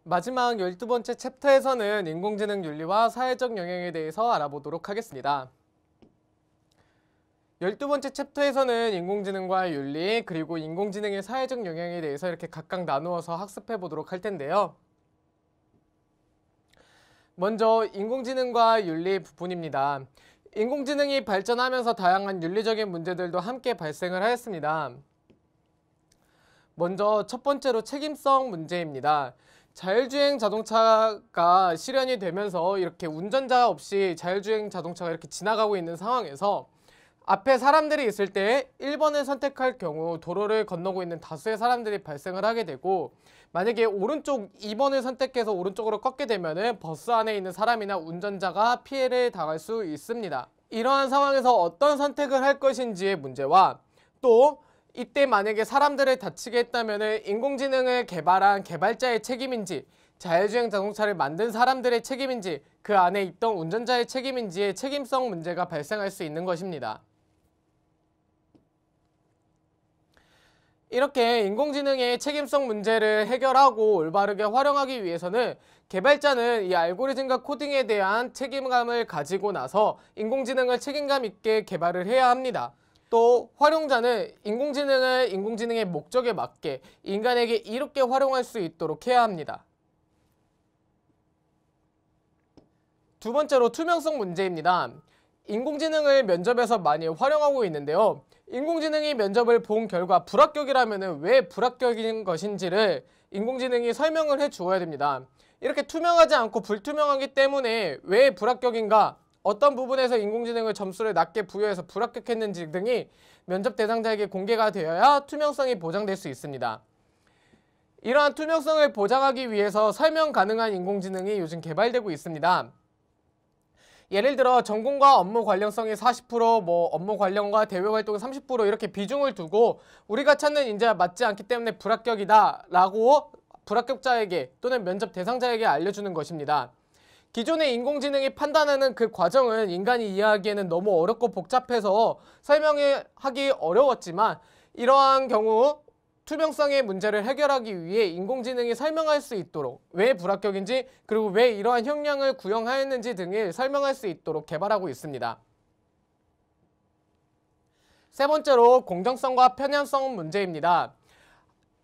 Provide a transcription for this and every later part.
마지막 12번째 챕터에서는 인공지능 윤리와 사회적 영향에 대해서 알아보도록 하겠습니다. 12번째 챕터에서는 인공지능과 윤리, 그리고 인공지능의 사회적 영향에 대해서 이렇게 각각 나누어서 학습해 보도록 할 텐데요. 먼저 인공지능과 윤리 부분입니다. 인공지능이 발전하면서 다양한 윤리적인 문제들도 함께 발생을 하였습니다. 먼저 첫 번째로 책임성 문제입니다. 자율주행 자동차가 실현이 되면서 이렇게 운전자 없이 자율주행 자동차가 이렇게 지나가고 있는 상황에서 앞에 사람들이 있을 때 1번을 선택할 경우 도로를 건너고 있는 다수의 사람들이 발생을 하게 되고, 만약에 오른쪽 2번을 선택해서 오른쪽으로 꺾게 되면은 버스 안에 있는 사람이나 운전자가 피해를 당할 수 있습니다. 이러한 상황에서 어떤 선택을 할 것인지의 문제와, 또 이때 만약에 사람들을 다치게 했다면은 인공지능을 개발한 개발자의 책임인지, 자율주행 자동차를 만든 사람들의 책임인지, 그 안에 있던 운전자의 책임인지의 책임성 문제가 발생할 수 있는 것입니다. 이렇게 인공지능의 책임성 문제를 해결하고 올바르게 활용하기 위해서는 개발자는 이 알고리즘과 코딩에 대한 책임감을 가지고 나서 인공지능을 책임감 있게 개발을 해야 합니다. 또 활용자는 인공지능을 인공지능의 목적에 맞게 인간에게 이롭게 활용할 수 있도록 해야 합니다. 두 번째로 투명성 문제입니다. 인공지능을 면접에서 많이 활용하고 있는데요. 인공지능이 면접을 본 결과 불합격이라면 왜 불합격인 것인지를 인공지능이 설명을 해 주어야 됩니다. 이렇게 투명하지 않고 불투명하기 때문에 왜 불합격인가, 어떤 부분에서 인공지능의 점수를 낮게 부여해서 불합격했는지 등이 면접 대상자에게 공개가 되어야 투명성이 보장될 수 있습니다. 이러한 투명성을 보장하기 위해서 설명 가능한 인공지능이 요즘 개발되고 있습니다. 예를 들어 전공과 업무 관련성이 40%, 업무 관련과 대외 활동이 30% 이렇게 비중을 두고 우리가 찾는 인재가 맞지 않기 때문에 불합격이다 라고 불합격자에게 또는 면접 대상자에게 알려주는 것입니다. 기존의 인공지능이 판단하는 그 과정은 인간이 이해하기에는 너무 어렵고 복잡해서 설명하기 어려웠지만, 이러한 경우 투명성의 문제를 해결하기 위해 인공지능이 설명할 수 있도록 왜 불합격인지, 그리고 왜 이러한 형량을 구형하였는지 등을 설명할 수 있도록 개발하고 있습니다. 세 번째로 공정성과 편향성 문제입니다.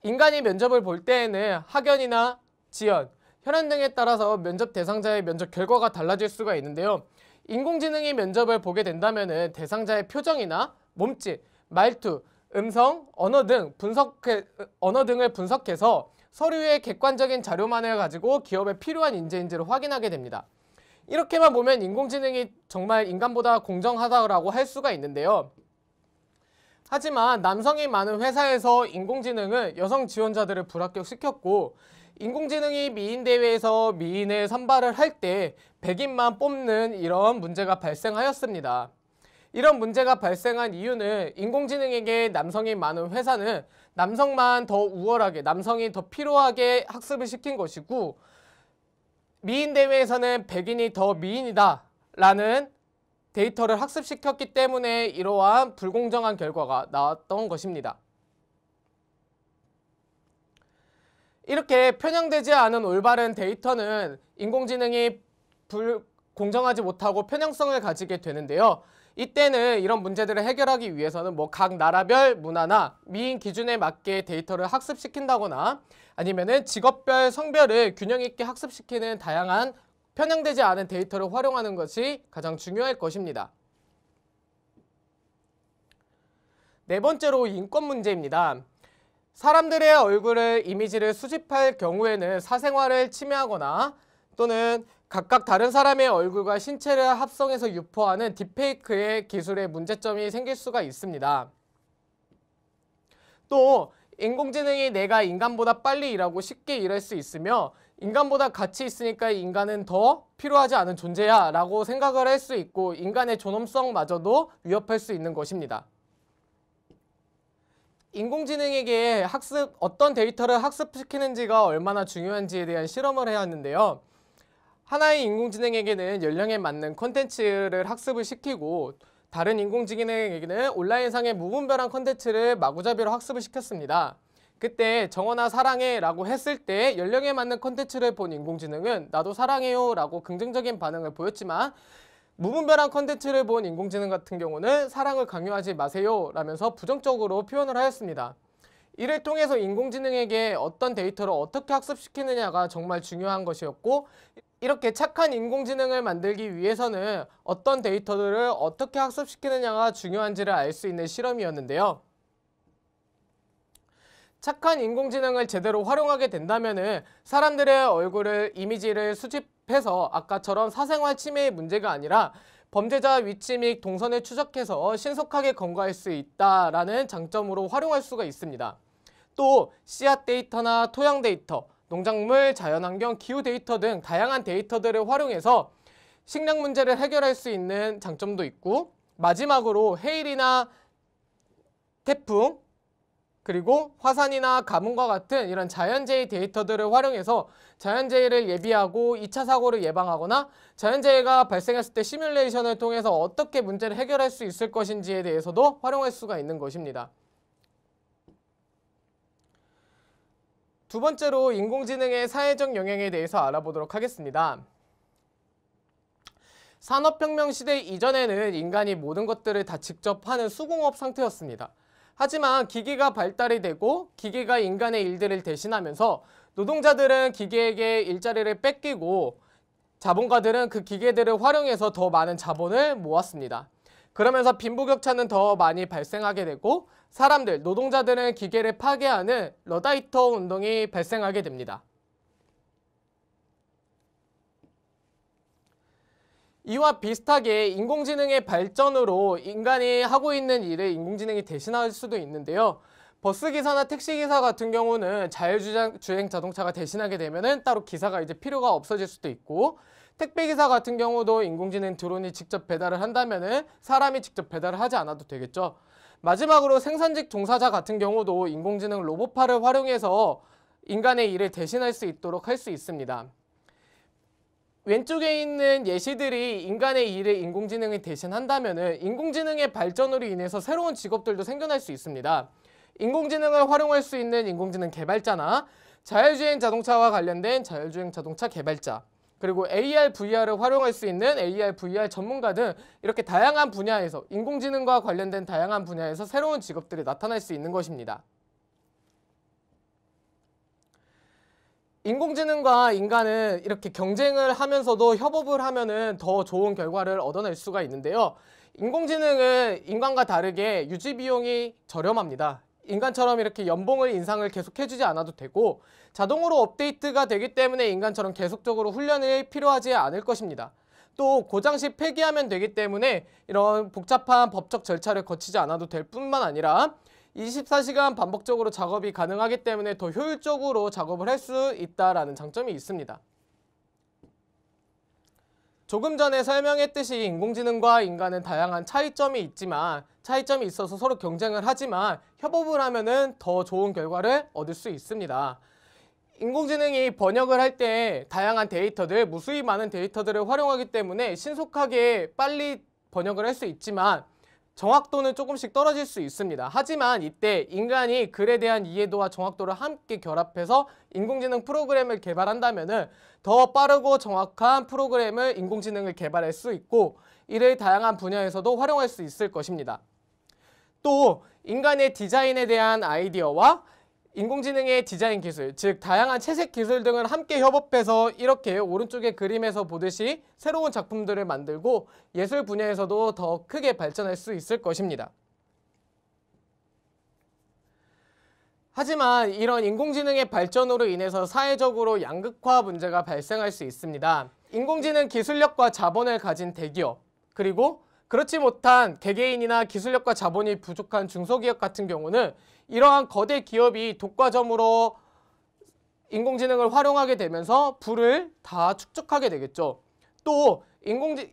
인간이 면접을 볼 때에는 학연이나 지연, 혈연 등에 따라서 면접 대상자의 면접 결과가 달라질 수가 있는데요. 인공지능이 면접을 보게 된다면 대상자의 표정이나 몸짓, 말투, 음성, 언어 등을 분석해서 서류의 객관적인 자료만을 가지고 기업에 필요한 인재인지를 확인하게 됩니다. 이렇게만 보면 인공지능이 정말 인간보다 공정하다고 할 수가 있는데요. 하지만 남성이 많은 회사에서 인공지능은 여성 지원자들을 불합격시켰고, 인공지능이 미인 대회에서 미인을 선발을 할 때 백인만 뽑는 이런 문제가 발생하였습니다. 이런 문제가 발생한 이유는 인공지능에게 남성이 많은 회사는 남성만 더 우월하게, 남성이 더 필요하게 학습을 시킨 것이고, 미인 대회에서는 백인이 더 미인이다 라는 데이터를 학습시켰기 때문에 이러한 불공정한 결과가 나왔던 것입니다. 이렇게 편향되지 않은 올바른 데이터는 인공지능이 공정하지 못하고 편향성을 가지게 되는데요. 이때는 이런 문제들을 해결하기 위해서는 각 나라별 문화나 미인 기준에 맞게 데이터를 학습시킨다거나, 아니면은 직업별, 성별을 균형 있게 학습시키는 다양한 편향되지 않은 데이터를 활용하는 것이 가장 중요할 것입니다. 네 번째로 인권 문제입니다. 사람들의 얼굴을, 이미지를 수집할 경우에는 사생활을 침해하거나 또는 각각 다른 사람의 얼굴과 신체를 합성해서 유포하는 딥페이크의 기술에 문제점이 생길 수가 있습니다. 또 인공지능이 내가 인간보다 빨리 일하고 쉽게 일할 수 있으며 인간보다 가치 있으니까 인간은 더 필요하지 않은 존재야 라고 생각을 할 수 있고, 인간의 존엄성마저도 위협할 수 있는 것입니다. 인공지능에게 어떤 데이터를 학습시키는지가 얼마나 중요한지에 대한 실험을 해왔는데요. 하나의 인공지능에게는 연령에 맞는 콘텐츠를 학습을 시키고, 다른 인공지능에게는 온라인상의 무분별한 콘텐츠를 마구잡이로 학습을 시켰습니다. 그때 정원아 사랑해 라고 했을 때 연령에 맞는 컨텐츠를 본 인공지능은 나도 사랑해요 라고 긍정적인 반응을 보였지만, 무분별한 컨텐츠를 본 인공지능 같은 경우는 사랑을 강요하지 마세요 라면서 부정적으로 표현을 하였습니다. 이를 통해서 인공지능에게 어떤 데이터를 어떻게 학습시키느냐가 정말 중요한 것이었고, 이렇게 착한 인공지능을 만들기 위해서는 어떤 데이터들을 어떻게 학습시키느냐가 중요한지를 알 수 있는 실험이었는데요. 착한 인공지능을 제대로 활용하게 된다면 사람들의 얼굴을, 이미지를 수집해서 아까처럼 사생활 침해의 문제가 아니라 범죄자 위치 및 동선을 추적해서 신속하게 검거할 수 있다라는 장점으로 활용할 수가 있습니다. 또 씨앗 데이터나 토양 데이터, 농작물, 자연환경, 기후 데이터 등 다양한 데이터들을 활용해서 식량 문제를 해결할 수 있는 장점도 있고, 마지막으로 해일이나 태풍, 그리고 화산이나 가뭄과 같은 이런 자연재해 데이터들을 활용해서 자연재해를 예비하고 2차 사고를 예방하거나 자연재해가 발생했을 때 시뮬레이션을 통해서 어떻게 문제를 해결할 수 있을 것인지에 대해서도 활용할 수가 있는 것입니다. 두 번째로 인공지능의 사회적 영향에 대해서 알아보도록 하겠습니다. 산업혁명 시대 이전에는 인간이 모든 것들을 다 직접 하는 수공업 상태였습니다. 하지만 기기가 발달이 되고 기기가 인간의 일들을 대신하면서 노동자들은 기계에게 일자리를 뺏기고 자본가들은 그 기계들을 활용해서 더 많은 자본을 모았습니다. 그러면서 빈부격차는 더 많이 발생하게 되고 사람들, 노동자들은 기계를 파괴하는 러다이터 운동이 발생하게 됩니다. 이와 비슷하게 인공지능의 발전으로 인간이 하고 있는 일을 인공지능이 대신할 수도 있는데요. 버스기사나 택시기사 같은 경우는 자율주행 자동차가 대신하게 되면은 따로 기사가 이제 필요가 없어질 수도 있고, 택배기사 같은 경우도 인공지능 드론이 직접 배달을 한다면은 사람이 직접 배달을 하지 않아도 되겠죠. 마지막으로 생산직 종사자 같은 경우도 인공지능 로봇파를 활용해서 인간의 일을 대신할 수 있도록 할 수 있습니다. 왼쪽에 있는 예시들이 인간의 일을 인공지능이 대신한다면 인공지능의 발전으로 인해서 새로운 직업들도 생겨날 수 있습니다. 인공지능을 활용할 수 있는 인공지능 개발자나 자율주행 자동차와 관련된 자율주행 자동차 개발자, 그리고 AR, VR을 활용할 수 있는 AR, VR 전문가 등 이렇게 다양한 분야에서, 인공지능과 관련된 다양한 분야에서 새로운 직업들이 나타날 수 있는 것입니다. 인공지능과 인간은 이렇게 경쟁을 하면서도 협업을 하면은 더 좋은 결과를 얻어낼 수가 있는데요. 인공지능은 인간과 다르게 유지 비용이 저렴합니다. 인간처럼 이렇게 연봉을 인상을 계속 해주지 않아도 되고 자동으로 업데이트가 되기 때문에 인간처럼 계속적으로 훈련이 필요하지 않을 것입니다. 또 고장 시 폐기하면 되기 때문에 이런 복잡한 법적 절차를 거치지 않아도 될 뿐만 아니라 24시간 반복적으로 작업이 가능하기 때문에 더 효율적으로 작업을 할 수 있다는 장점이 있습니다. 조금 전에 설명했듯이 인공지능과 인간은 다양한 차이점이 있지만, 차이점이 있어서 서로 경쟁을 하지만 협업을 하면은 더 좋은 결과를 얻을 수 있습니다. 인공지능이 번역을 할 때 다양한 데이터들, 무수히 많은 데이터들을 활용하기 때문에 신속하게 빨리 번역을 할 수 있지만 정확도는 조금씩 떨어질 수 있습니다. 하지만 이때 인간이 글에 대한 이해도와 정확도를 함께 결합해서 인공지능 프로그램을 개발한다면 더 빠르고 정확한 프로그램을 인공지능을 개발할 수 있고 이를 다양한 분야에서도 활용할 수 있을 것입니다. 또 인간의 디자인에 대한 아이디어와 인공지능의 디자인 기술, 즉 다양한 채색 기술 등을 함께 협업해서 이렇게 오른쪽의 그림에서 보듯이 새로운 작품들을 만들고 예술 분야에서도 더 크게 발전할 수 있을 것입니다. 하지만 이런 인공지능의 발전으로 인해서 사회적으로 양극화 문제가 발생할 수 있습니다. 인공지능 기술력과 자본을 가진 대기업, 그리고 그렇지 못한 개개인이나 기술력과 자본이 부족한 중소기업 같은 경우는 이러한 거대 기업이 독과점으로 인공지능을 활용하게 되면서 부를 다 축적하게 되겠죠. 또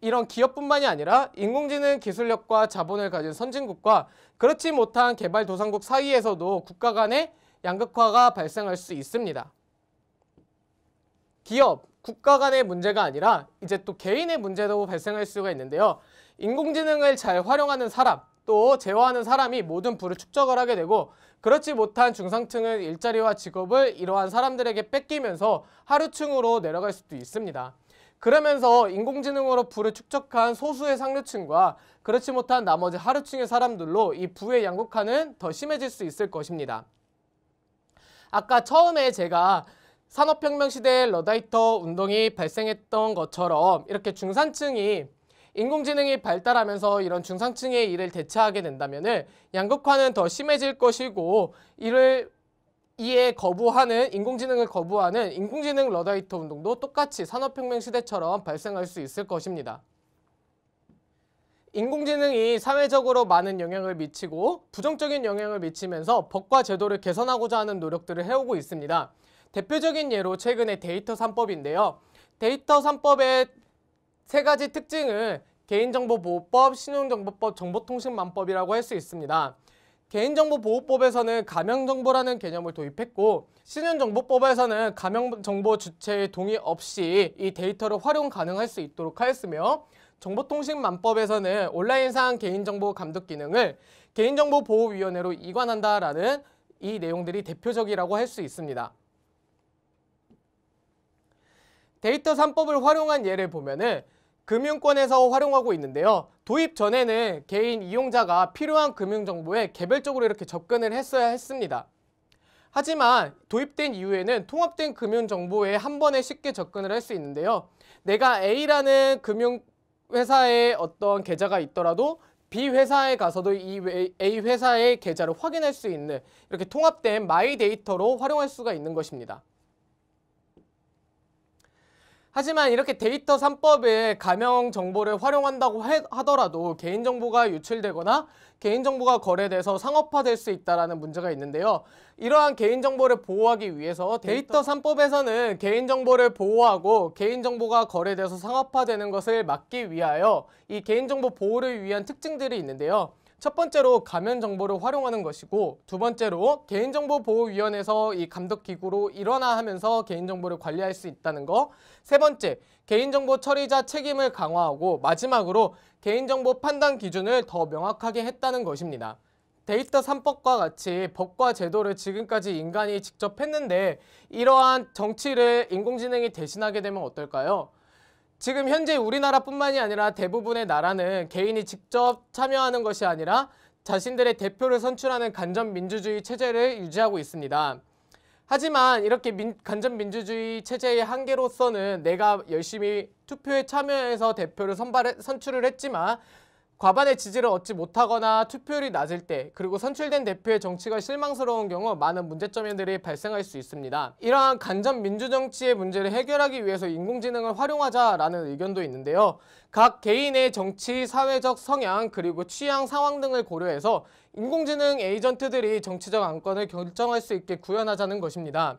이런 기업뿐만이 아니라 인공지능 기술력과 자본을 가진 선진국과 그렇지 못한 개발도상국 사이에서도 국가 간의 양극화가 발생할 수 있습니다. 기업, 국가 간의 문제가 아니라 이제 또 개인의 문제도 발생할 수가 있는데요. 인공지능을 잘 활용하는 사람, 또 제어하는 사람이 모든 부를 축적을 하게 되고, 그렇지 못한 중상층은 일자리와 직업을 이러한 사람들에게 뺏기면서 하류층으로 내려갈 수도 있습니다. 그러면서 인공지능으로 부를 축적한 소수의 상류층과 그렇지 못한 나머지 하류층의 사람들로 이 부의 양극화는 더 심해질 수 있을 것입니다. 아까 처음에 제가 산업혁명 시대에 러다이터 운동이 발생했던 것처럼 이렇게 중산층이 인공지능이 발달하면서 이런 중상층의 일을 대체하게 된다면 양극화는 더 심해질 것이고, 이에 거부하는, 인공지능을 거부하는 인공지능 러다이터 운동도 똑같이 산업혁명 시대처럼 발생할 수 있을 것입니다. 인공지능이 사회적으로 많은 영향을 미치고 부정적인 영향을 미치면서 법과 제도를 개선하고자 하는 노력들을 해오고 있습니다. 대표적인 예로 최근의 데이터 3법인데요. 데이터 3법의 세 가지 특징을 개인정보보호법, 신용정보법, 정보통신망법이라고 할 수 있습니다. 개인정보보호법에서는 가명정보라는 개념을 도입했고, 신용정보법에서는 가명정보 주체의 동의 없이 이 데이터를 활용 가능할 수 있도록 하였으며, 정보통신망법에서는 온라인상 개인정보 감독 기능을 개인정보보호위원회로 이관한다라는 이 내용들이 대표적이라고 할 수 있습니다. 데이터 3법을 활용한 예를 보면은 금융권에서 활용하고 있는데요. 도입 전에는 개인 이용자가 필요한 금융정보에 개별적으로 이렇게 접근을 했어야 했습니다. 하지만 도입된 이후에는 통합된 금융정보에 한 번에 쉽게 접근을 할 수 있는데요. 내가 A라는 금융회사의 어떤 계좌가 있더라도 B 회사에 가서도 이 A 회사의 계좌를 확인할 수 있는, 이렇게 통합된 마이 데이터로 활용할 수가 있는 것입니다. 하지만 이렇게 데이터 3법에 가명 정보를 활용한다고 하더라도 개인정보가 유출되거나 개인정보가 거래돼서 상업화될 수 있다는 문제가 있는데요. 이러한 개인정보를 보호하기 위해서 데이터 3법에서는 개인정보를 보호하고 개인정보가 거래돼서 상업화되는 것을 막기 위하여 이 개인정보 보호를 위한 특징들이 있는데요. 첫 번째로 가면 정보를 활용하는 것이고, 두 번째로 개인정보보호위원회에서 이 감독기구로 일원화하면서 개인정보를 관리할 수 있다는 거, 세 번째, 개인정보 처리자 책임을 강화하고, 마지막으로 개인정보 판단 기준을 더 명확하게 했다는 것입니다. 데이터 3법과 같이 법과 제도를 지금까지 인간이 직접 했는데 이러한 정치를 인공지능이 대신하게 되면 어떨까요? 지금 현재 우리나라뿐만이 아니라 대부분의 나라는 개인이 직접 참여하는 것이 아니라 자신들의 대표를 선출하는 간접민주주의 체제를 유지하고 있습니다. 하지만 이렇게 간접민주주의 체제의 한계로서는 내가 열심히 투표에 참여해서 대표를 선출을 했지만 과반의 지지를 얻지 못하거나 투표율이 낮을 때, 그리고 선출된 대표의 정치가 실망스러운 경우 많은 문제점들이 발생할 수 있습니다. 이러한 간접 민주정치의 문제를 해결하기 위해서 인공지능을 활용하자라는 의견도 있는데요. 각 개인의 정치, 사회적 성향, 그리고 취향, 상황 등을 고려해서 인공지능 에이전트들이 정치적 안건을 결정할 수 있게 구현하자는 것입니다.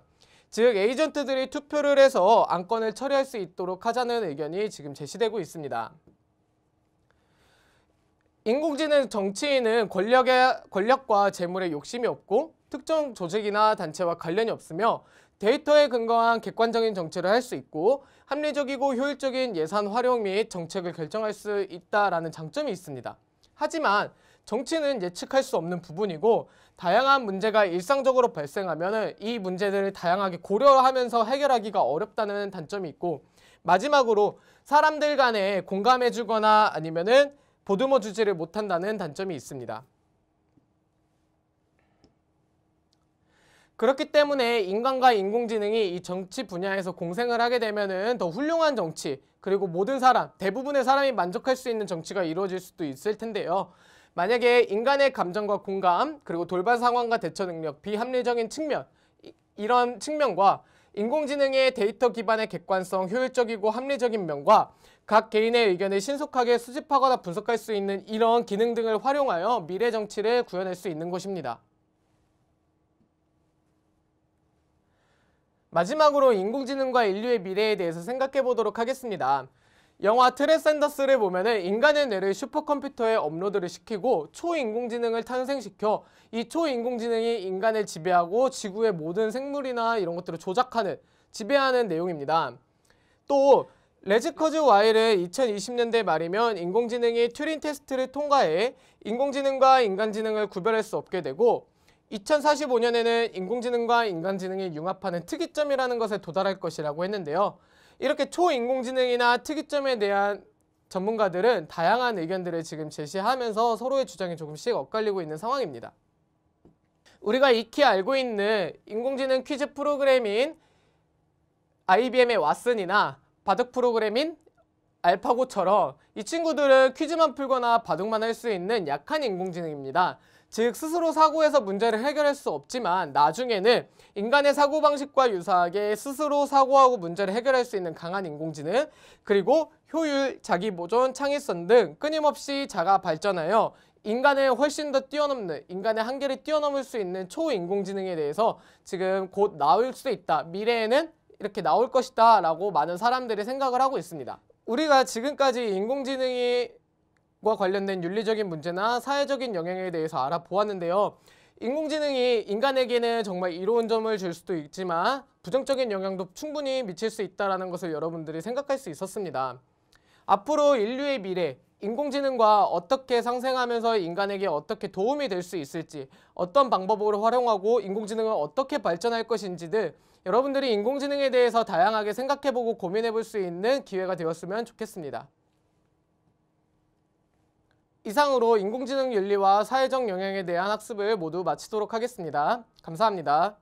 즉, 에이전트들이 투표를 해서 안건을 처리할 수 있도록 하자는 의견이 지금 제시되고 있습니다. 인공지능 정치인은 권력과 재물에 욕심이 없고 특정 조직이나 단체와 관련이 없으며 데이터에 근거한 객관적인 정치를 할 수 있고 합리적이고 효율적인 예산 활용 및 정책을 결정할 수 있다라는 장점이 있습니다. 하지만 정치는 예측할 수 없는 부분이고 다양한 문제가 일상적으로 발생하면 이 문제들을 다양하게 고려하면서 해결하기가 어렵다는 단점이 있고, 마지막으로 사람들 간에 공감해주거나 아니면은 보듬어 주지를 못한다는 단점이 있습니다. 그렇기 때문에 인간과 인공지능이 이 정치 분야에서 공생을 하게 되면은 더 훌륭한 정치, 그리고 모든 사람, 대부분의 사람이 만족할 수 있는 정치가 이루어질 수도 있을 텐데요. 만약에 인간의 감정과 공감, 그리고 돌발 상황과 대처 능력, 비합리적인 측면, 이런 측면과 인공지능의 데이터 기반의 객관성, 효율적이고 합리적인 면과 각 개인의 의견을 신속하게 수집하거나 분석할 수 있는 이런 기능 등을 활용하여 미래 정치를 구현할 수 있는 것입니다. 마지막으로 인공지능과 인류의 미래에 대해서 생각해 보도록 하겠습니다. 영화 트랜센더스를 보면은 인간의 뇌를 슈퍼컴퓨터에 업로드를 시키고 초인공지능을 탄생시켜 이 초인공지능이 인간을 지배하고 지구의 모든 생물이나 이런 것들을 조작하는, 지배하는 내용입니다. 또 레즈커즈 와일은 2020년대 말이면 인공지능이 튜링 테스트를 통과해 인공지능과 인간지능을 구별할 수 없게 되고 2045년에는 인공지능과 인간지능이 융합하는 특이점이라는 것에 도달할 것이라고 했는데요. 이렇게 초인공지능이나 특이점에 대한 전문가들은 다양한 의견들을 지금 제시하면서 서로의 주장이 조금씩 엇갈리고 있는 상황입니다. 우리가 익히 알고 있는 인공지능 퀴즈 프로그램인 IBM의 왓슨이나 바둑 프로그램인 알파고처럼 이 친구들은 퀴즈만 풀거나 바둑만 할 수 있는 약한 인공지능입니다. 즉 스스로 사고해서 문제를 해결할 수 없지만 나중에는 인간의 사고방식과 유사하게 스스로 사고하고 문제를 해결할 수 있는 강한 인공지능, 그리고 효율, 자기보존, 창의성 등 끊임없이 자가 발전하여 인간을 훨씬 더 뛰어넘는, 인간의 한계를 뛰어넘을 수 있는 초인공지능에 대해서 지금 곧 나올 수 있다, 미래에는 이렇게 나올 것이다 라고 많은 사람들이 생각을 하고 있습니다. 우리가 지금까지 인공지능과 관련된 윤리적인 문제나 사회적인 영향에 대해서 알아보았는데요. 인공지능이 인간에게는 정말 이로운 점을 줄 수도 있지만 부정적인 영향도 충분히 미칠 수 있다는 것을 여러분들이 생각할 수 있었습니다. 앞으로 인류의 미래, 인공지능과 어떻게 상생하면서 인간에게 어떻게 도움이 될 수 있을지, 어떤 방법으로 활용하고 인공지능은 어떻게 발전할 것인지 등 여러분들이 인공지능에 대해서 다양하게 생각해보고 고민해볼 수 있는 기회가 되었으면 좋겠습니다. 이상으로 인공지능 윤리와 사회적 영향에 대한 학습을 모두 마치도록 하겠습니다. 감사합니다.